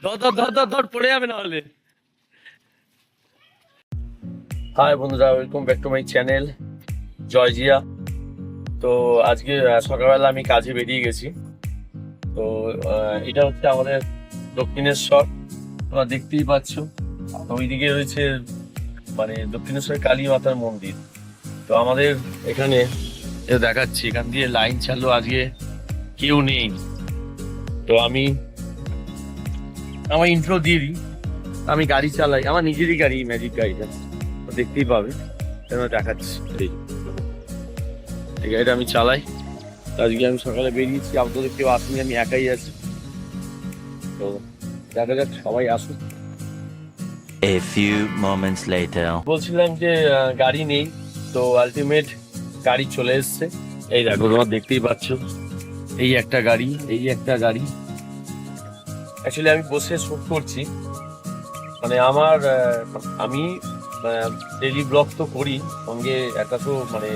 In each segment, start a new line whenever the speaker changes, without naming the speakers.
ধর ধর ধর ধর ধর, পড়ে যাবে না হলে। হাই বন্ধুরা, welcome back to my channel জয়জিয়া। তো আজকে সকালবেলা আমি কাজে বেরিয়ে গেছি। তো এটা হচ্ছে আমাদের দক্ষিণেশ্বর, তোমরা দেখতেই পাচ্ছ। ওইদিকে রয়েছে মানে দক্ষিণেশ্বর কালী মাতার মন্দির। তো আমাদের এখানে দেখাচ্ছি, এখান দিয়ে লাইন চালু, আজকে কেউ নেই। তো আমি আমার ইন্ট্রো দিয়ে দিই। আমি গাড়ি চালাই, আমার নিজেরই গাড়ি, ম্যাজিক গাড়িটা দেখতেই পাবে, দেখাচ্ছি। এই গাড়িটা আমি চালাই। আজকে আমি সকালে বেরিয়েছি, আপনাদের কেউ আসেনি, আমি একাই আছি। তো দেখা যাক, সবাই আসুক।
A few moments later.
বলছিলাম যে গাড়ি নেই, তো আলটিমেট গাড়ি চলে এসছে। এই দেখো, তোমরা দেখতেই পাচ্ছ, এই একটা গাড়ি, এই একটা গাড়ি। অ্যাকচুয়ালি আমি বসে শুট করছি, মানে আমার আমি ডেলি ব্লগ তো করি, সঙ্গে একটা তো মানে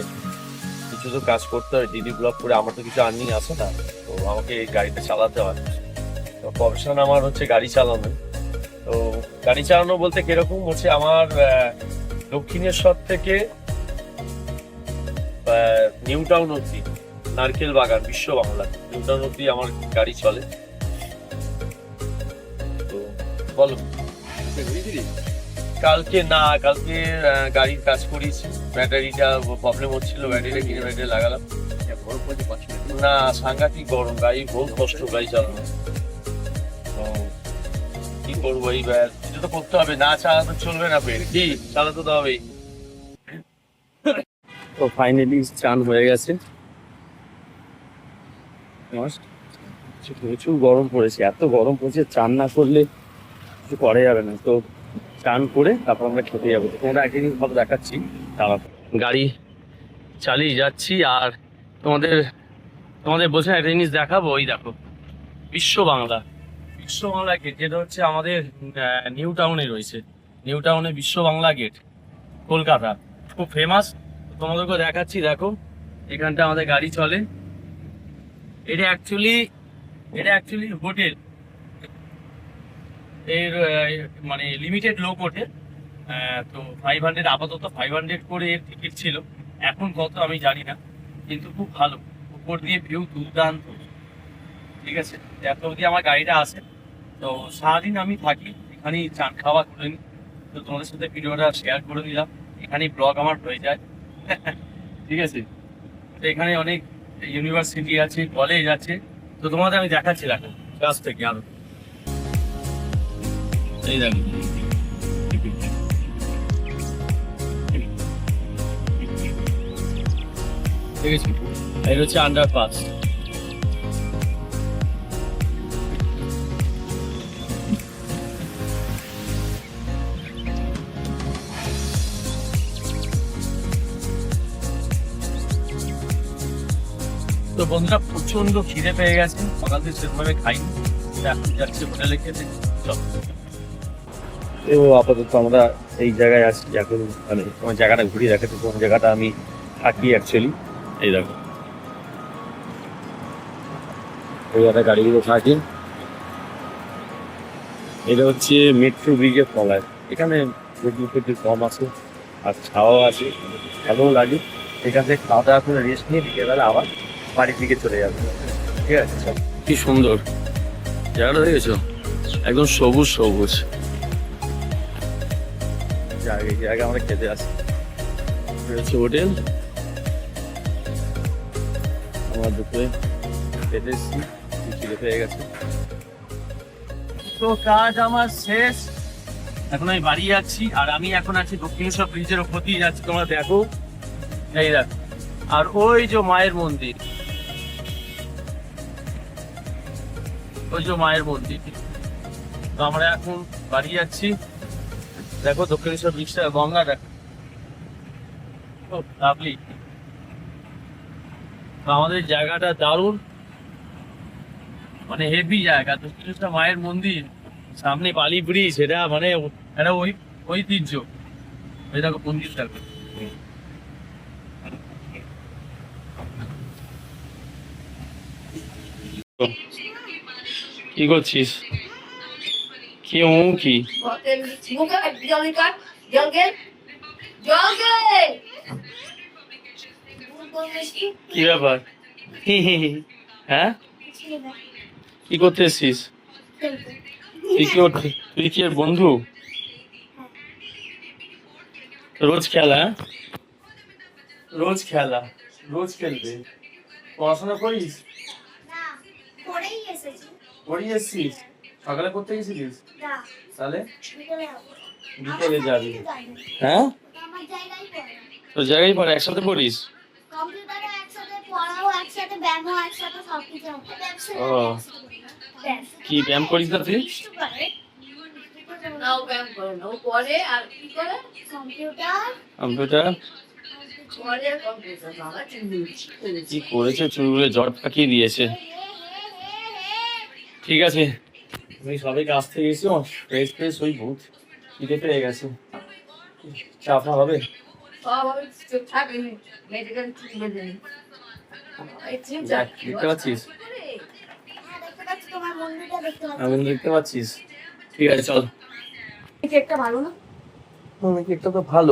কিছু তো কাজ করতে হয়। ডেলি ব্লগ করে আমার তো কিছু আর্নিং আসে না, তো আমাকে এই গাড়িটা চালাতে হয়। তো প্রফেশন আমার হচ্ছে গাড়ি চালানো। তো গাড়ি চালানো বলতে কিরকম হচ্ছে, আমার দক্ষিণেশ্বর থেকে নিউ টাউন অব্দি, নারকেল বাগান, বিশ্ব বাংলা, নিউ টাউন অব্দি আমার গাড়ি চলে। তো বলো, কালকে গাড়ির কাজ করিয়েছি, ব্যাটারিটা প্রবলেম হচ্ছিল, ব্যাটারিটা কিনে ব্যাটারি লাগালাম। না, সাংঘাতিক গরম, গাড়ি বহুত কষ্ট গাড়ি চালানো। তো কি করবো, এই এটা তো করতে হবে, না চালাতে চলবে না, পেট কি চালাতে তো হবেই। তো ফাইনালি চান হয়ে গেছে। প্রচুর গরম পড়েছে, এত গরম পড়েছে, চান না করলে কিছু করা যাবে না। তো চান করে তারপর আমরা খেতে যাবো। তোমরা একটা জিনিস ভালো দেখাচ্ছি, তারা গাড়ি চালিয়ে যাচ্ছি। আর তোমাদের তোমাদের বলছে একটা জিনিস দেখাবো, ওই দেখো বিশ্ব বাংলা, বিশ্ব বাংলা গেট, যেটা হচ্ছে আমাদের নিউ টাউনে রয়েছে। নিউ টাউনে বিশ্ব বাংলা গেট, কলকাতা, খুব ফেমাস। তোমাদেরকে দেখাচ্ছি, দেখো এখানটা আমাদের গাড়ি চলে। এটা অ্যাকচুয়ালি হোটেল, এর মানে লিমিটেড লোক ওঠে। তো 500, আপাতত 500 করে এর টিকিট ছিল, এখন কত আমি জানি না, কিন্তু খুব ভালো, উপর দিয়ে ভিউ দুর্দান্ত। ঠিক আছে, এত অবধি আমার গাড়িটা আসে। তো সারাদিন আমি থাকি এখানেই, চান খাওয়া করে নিই। তো তোমাদের সাথে ভিডিওটা শেয়ার করে দিলাম, এখানেই ব্লগ আমার হয়ে যায়। ঠিক আছে, তো এখানে অনেক ইউনিভার্সিটি আছে, কলেজ আছে। তো তোমাদের আমি দেখাচ্ছি, দেখো কাছ থেকে আরো, এই দেখো ঠিক আছে, এই হচ্ছে আন্ডারপাস। তো বন্ধুরা, প্রচন্ড খিদে পেয়ে গেছে, সকাল থেকে সেরকমভাবে খাইনি, এখন যাচ্ছি হোটেলে খেতে। তো আপাতত আমরা এই জায়গায় আছি এখন, মানে তোমার জায়গাটা ঘুরিয়ে দেখাচ্ছি, কোন জায়গাটা আমি থাকি অ্যাকচুয়ালি। এই দেখো, এই জায়গাটা গাড়িগুলো থাকে। এটা হচ্ছে মেট্রো ব্রিজের তলায়, এখানে প্রচুর কম আছে, আর ছাওয়াও আছে, ভালোও লাগে। এখান থেকে খাওয়া দাওয়া করে রেস্ট নিয়ে বিকেলবেলা আবার বাড়ির দিকে চলে যাবে। ঠিক আছে, কি সুন্দর জায়গাটা দেখেছো, একদম সবুজ সবুজ জায়গা আমরা খেতে আসি। হচ্ছে হোটেল, আমার দুপুরে খেতে এসেছি, খিদে পেয়ে গেছে। তো কাজ আমার শেষ, এখন আমি বাড়ি যাচ্ছি। আর আমি এখন আছি দক্ষিণেশ্বর ব্রিজের ওপর দিয়ে যাচ্ছি, তোমরা দেখো, এই দেখো। আর ওই যে মায়ের মন্দির, ওই যে মায়ের মন্দির। তো আমরা এখন বাড়ি যাচ্ছি। দেখো দক্ষিণেশ্বর ব্রিজটা, গঙ্গা দেখো, খুব লাভলি। আমাদের জায়গাটা দারুণ, মানে হেভি জায়গা। দক্ষিণেশ্বর মায়ের মন্দির, সামনে বালি ব্রিজ, এটা মানে একটা ঐতিহ্য। এই দেখো মন্দিরটা, কি করছিস? কি কি
মুখে জল কাট জল গে
কি ব্যাপার হ্যাঁ কি করতে এসছিস তুই কি এর বন্ধু রোজ খেলা হ্যাঁ? রোজ খেলা রোজ খেলবে পড়াশোনা করিস
পড়েই এসেছি
পড়ি এসছিস সকালে করতে গেছিলিস
না
তাহলে
বিকেলে যাবো
বিকেলে যাবি হ্যাঁ
আমার জায়গায় পড়ে
তোর জায়গায় পড়ে একসাথে পড়িস
কম্পিউটারে একসাথে পড়াও একসাথে ব্যায়ামও একসাথে সবকিছু
ও কি ব্যায়াম করিস না তুই
নাও ব্যায়াম করে নাও পরে আর কি করে কম্পিউটার
কম্পিউটার
পরে কম্পিউটার বাবা
কি করেছে চুলগুলো জট পাকিয়ে দিয়েছে ঠিক আছে আমি সবে কাজ থেকে এসেছি ফ্রেশ ফ্রেশ ওই ভূত খিদে পেয়ে গেছে চা ফা হবে দেখতে পাচ্ছিস
তোমার বন্ধুটা দেখতে পাচ্ছি
আমি দেখতে পাচ্ছিস ঠিক আছে চল
কেকটা ভালো না
কেকটা তো ভালো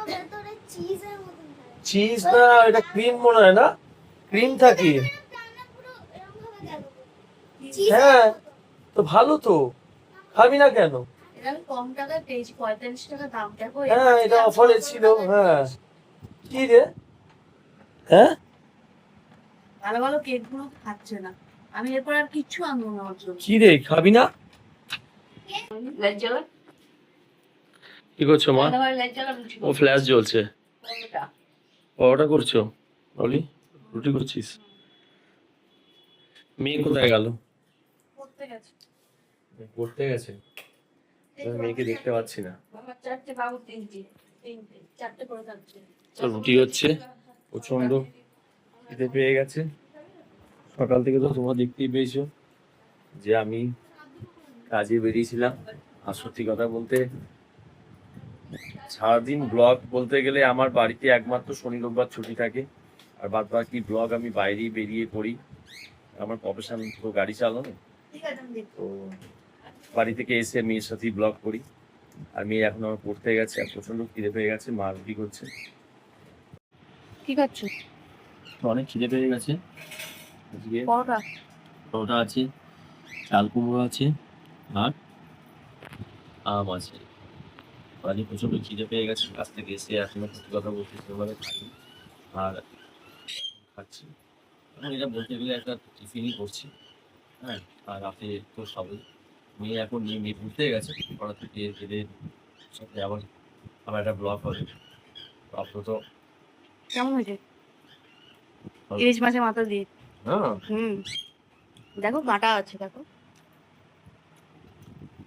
ভেতরে চিজের মতন
চিজ না এটা ক্রিম মনে হয় না ক্রিম থাকে হ্যাঁ তো ভালো তো খাবি না কেন
এটা কম টাকায় পেয়েছি 45 টাকা দাম দেখো
হ্যাঁ এটা অফারে ছিল হ্যাঁ কি রে হ্যাঁ
ভালো ভালো কেক গুলো খাচ্ছে না আমি এরপর আর কিচ্ছু আনবো না ওর জন্য
কি রে খাবি না
লেজ্জালা
কি করছো মা
লেজ্জালা
ও ফ্ল্যাশ জ্বলছে পরোটা করছো বলি রুটি করছিস মেয়ে কোথায় গেল
করতে গেছে
পড়তে গেছে আমি মেয়েকে দেখতে পাচ্ছি না
বাবা চারটে বাবু তিনটে চারটে করে থাকছে
তো রুটি হচ্ছে প্রচন্ড খিদে পেয়ে গেছে সকাল থেকে তো তোমরা দেখতেই পেয়েছো যে আমি কাজে বেরিয়েছিলাম আর সত্যি কথা বলতে সারাদিন ব্লগ বলতে গেলে আমার বাড়িতে একমাত্র শনি রোববার ছুটি থাকে আর বাদ বাকি ব্লগ আমি বাইরেই বেরিয়ে করি আমার প্রফেশন তো গাড়ি চালানো
ঠিক আছে আমি দেখবো
তো বাড়ি থেকে এসে মেয়ের সাথেই ব্লগ করি আর মেয়ে এখন আমার পড়তে গেছে আর প্রচন্ড খিদে পেয়ে গেছে মা রুটি করছে
কি খাচ্ছো
তো অনেক খিদে পেয়ে গেছে আজকে
পরোটা
পরোটা আছে চাল কুমড়ো আছে আর আম আছে আজ প্রচন্ড খিদে পেয়ে গেছে কাছ থেকে এসে এখনো সত্যি কথা বলতে সেভাবে খাই আর খাচ্ছি এখন এটা বলতে গেলে একটা টিফিনই করছি হ্যাঁ আর রাতে তো সবাই মেয়ে এখন মেয়ে ঘুরতে গেছে পড়া থেকে খেলে সাথে আবার আমার একটা ব্লগ হবে আপাতত
কেমন হয়েছে ইলিশ মাছের মাথা দিয়ে
হ্যাঁ
দেখো কাঁটা আছে দেখো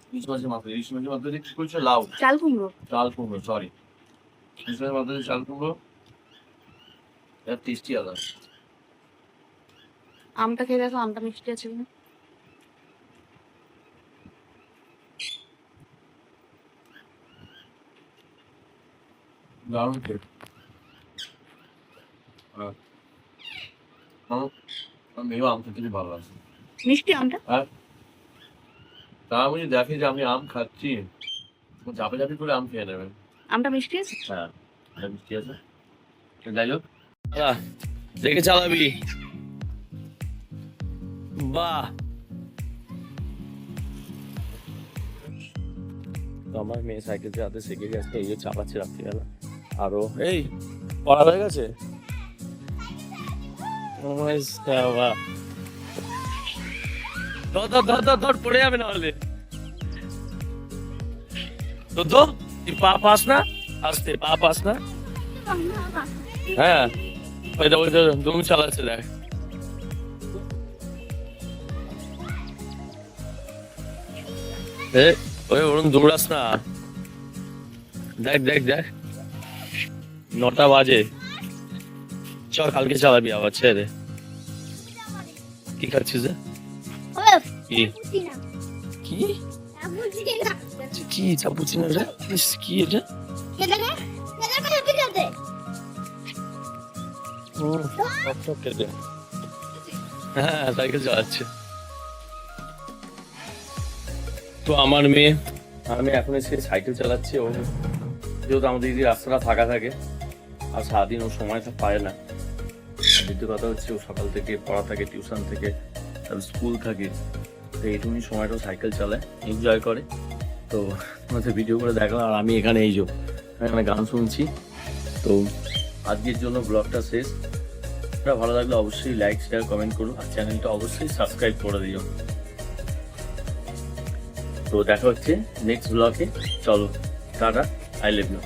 ইলিশ মাছের মাথা দিয়ে কি করছো লাউ
চাল কুমড়ো
চাল কুমড়ো সরি ইলিশ মাছের মাথা দিয়ে চাল কুমড়ো এর টেস্টি আলাদা
আমটা খেয়ে দেখো আমটা মিষ্টি আছে কিনা
দারুণ খেয়ে আমার মেয়েও আম খেতে ভালো লাগে
মিষ্টি আমটা
তা আমি দেখি যে আমি আম খাচ্ছি চাপে চাপি করে আম খেয়ে নেবে
আমটা মিষ্টি আছে
হ্যাঁ এটা মিষ্টি আছে যাই হোক দেখে চালাবি বাহ তো আমার মেয়ে সাইকেল চালাতে শিখে গেছে এই যে চাপাচ্ছে রাত্রিবেলা আরো এই পড়া হয়ে গেছে ধর পড়ে যাবে না হলে তো তুই পা পাস না আসতে পা পাস না হ্যাঁ ওই তো দুম চালাচ্ছে দেখ ওই ওরম দৌড়াস না দেখ দেখ দেখ 9টা বাজে চল কালকে চালাবি আবার ছেড়ে কি খাচ্ছিস কি কি কি চাপুচিনো রে কি এটা হ্যাঁ সাইকেল চালাচ্ছে তো আমার মেয়ে আমি এখন এসে সাইকেল চালাচ্ছি। ও যেহেতু আমাদের দিদি রাস্তাটা ফাঁকা থাকে আর সারাদিন ও সময় তো পায় না। আর দ্বিতীয় কথা হচ্ছে ও সকাল থেকে পড়া থাকে, টিউশন থেকে, তারপর স্কুল থাকে, তো এইটুকুনি সময়টা সাইকেল চালায়, এনজয় করে। তো তোমাদের ভিডিও করে দেখলাম। আর আমি এখানে এখানে গান শুনছি। তো আজকের জন্য ব্লগটা শেষ। ভালো লাগলে অবশ্যই লাইক, শেয়ার, কমেন্ট করুন আর চ্যানেলটা অবশ্যই সাবস্ক্রাইব করে দিও। তো দেখা হচ্ছে নেক্সট ব্লগে। চলো, টাটা, আই লাভ ইউ।